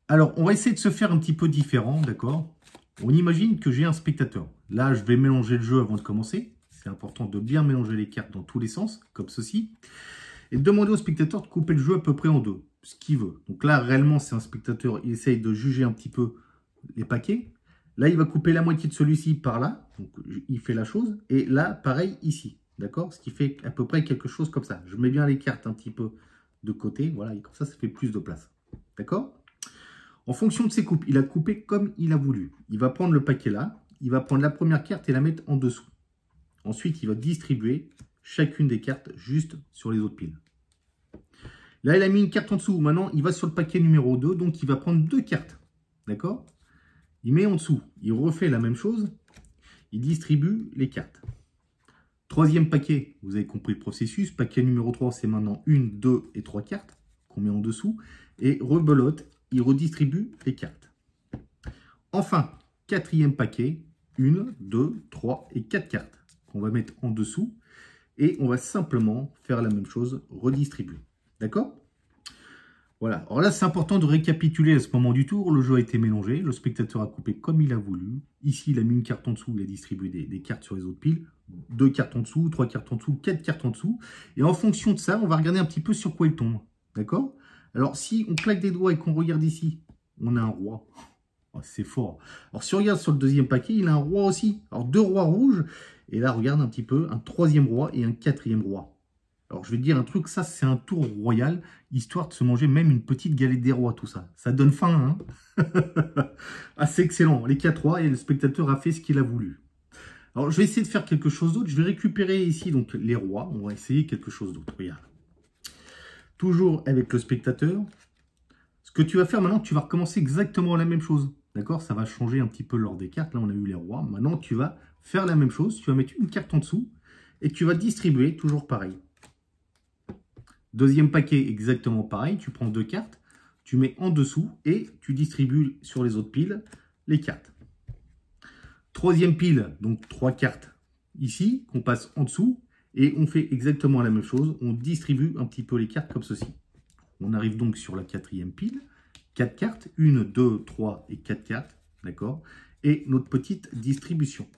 Alors, on va essayer de se faire un petit peu différent, d'accord? On imagine que j'ai un spectateur. Là, je vais mélanger le jeu avant de commencer. C'est important de bien mélanger les cartes dans tous les sens, comme ceci. Et de demander au spectateur de couper le jeu à peu près en deux, ce qu'il veut. Donc là, réellement, c'est un spectateur, il essaye de juger un petit peu les paquets. Là, il va couper la moitié de celui-ci par là. Donc, il fait la chose. Et là, pareil, ici. D'accord? Ce qui fait à peu près quelque chose comme ça. Je mets bien les cartes un petit peu de côté. Voilà, et comme ça fait plus de place. D'accord? En fonction de ses coupes, il a coupé comme il a voulu. Il va prendre le paquet là. Il va prendre la première carte et la mettre en dessous. Ensuite, il va distribuer chacune des cartes juste sur les autres piles. Là, il a mis une carte en dessous. Maintenant, il va sur le paquet numéro 2. Donc, il va prendre deux cartes. D'accord? Il met en dessous, il refait la même chose, il distribue les cartes. Troisième paquet, vous avez compris le processus, paquet numéro 3, c'est maintenant 1, 2 et 3 cartes qu'on met en dessous, et rebelote, il redistribue les cartes. Enfin, quatrième paquet, 1, 2, 3 et 4 cartes qu'on va mettre en dessous, et on va simplement faire la même chose, redistribuer. D'accord ? Voilà, alors là c'est important de récapituler à ce moment du tour, le jeu a été mélangé, le spectateur a coupé comme il a voulu, ici il a mis une carte en dessous, il a distribué des cartes sur les autres piles, deux cartes en dessous, trois cartes en dessous, quatre cartes en dessous, et en fonction de ça, on va regarder un petit peu sur quoi il tombe, d'accord? Alors si on claque des doigts et qu'on regarde ici, on a un roi, oh, c'est fort. Alors si on regarde sur le deuxième paquet, il a un roi aussi, alors deux rois rouges, et là regarde un petit peu, un troisième roi et un quatrième roi. Alors, je vais te dire un truc, ça, c'est un tour royal, histoire de se manger même une petite galette des rois, tout ça. Ça donne faim, hein. Ah, c'est excellent. Les 4 rois, et le spectateur a fait ce qu'il a voulu. Alors, je vais essayer de faire quelque chose d'autre. Je vais récupérer ici, donc, les rois. On va essayer quelque chose d'autre. Regarde. Toujours avec le spectateur. Ce que tu vas faire maintenant, tu vas recommencer exactement la même chose. D'accord? Ça va changer un petit peu l'ordre des cartes. Là, on a eu les rois. Maintenant, tu vas faire la même chose. Tu vas mettre une carte en dessous et tu vas distribuer toujours pareil. Deuxième paquet, exactement pareil. Tu prends deux cartes, tu mets en dessous et tu distribues sur les autres piles les cartes. Troisième pile, donc 3 cartes ici, qu'on passe en dessous. Et on fait exactement la même chose. On distribue un petit peu les cartes comme ceci. On arrive donc sur la quatrième pile. 4 cartes, 1, 2, 3 et 4 cartes. D'accord? Et notre petite distribution.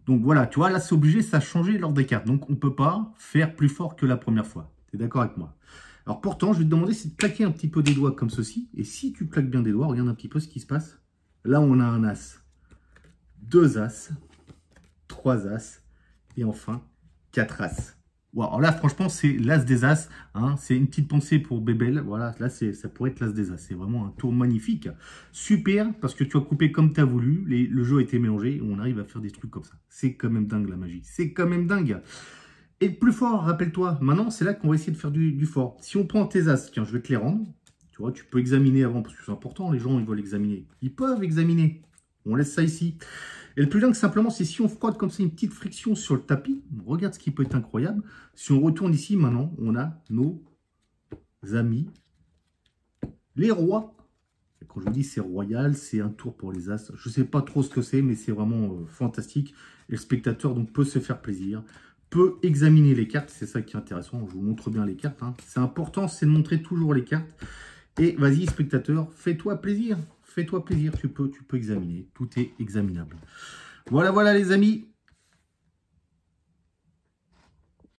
Donc voilà, tu vois, là c'est obligé, ça a changé l'ordre des cartes. Donc on ne peut pas faire plus fort que la première fois. Tu es d'accord avec moi? Alors pourtant, je vais te demander c'est de claquer un petit peu des doigts comme ceci. Et si tu claques bien des doigts, regarde un petit peu ce qui se passe. Là on a un as, 2 as, 3 as et enfin 4 as. Wow, alors là franchement c'est l'as des as. Hein, c'est une petite pensée pour Bébel. Voilà, là ça pourrait être l'as des as. C'est vraiment un tour magnifique. Super, parce que tu as coupé comme tu as voulu. Le jeu a été mélangé et on arrive à faire des trucs comme ça. C'est quand même dingue la magie. C'est quand même dingue. Et le plus fort, rappelle-toi, maintenant c'est là qu'on va essayer de faire du fort. Si on prend tes as, tiens, je vais te les rendre. Tu vois, tu peux examiner avant parce que c'est important. Les gens, ils veulent examiner. Ils peuvent examiner. On laisse ça ici. Et le plus dingue, simplement, c'est si on frotte comme ça une petite friction sur le tapis. Regarde ce qui peut être incroyable. Si on retourne ici, maintenant, on a nos amis, les rois. Et quand je vous dis c'est royal, c'est un tour pour les as. Je ne sais pas trop ce que c'est, mais c'est vraiment fantastique. Et le spectateur donc peut se faire plaisir, peut examiner les cartes. C'est ça qui est intéressant. Je vous montre bien les cartes. Hein. C'est important, c'est de montrer toujours les cartes. Et vas-y, spectateur, fais-toi plaisir. Fais-toi plaisir, tu peux examiner. Tout est examinable. Voilà, voilà les amis.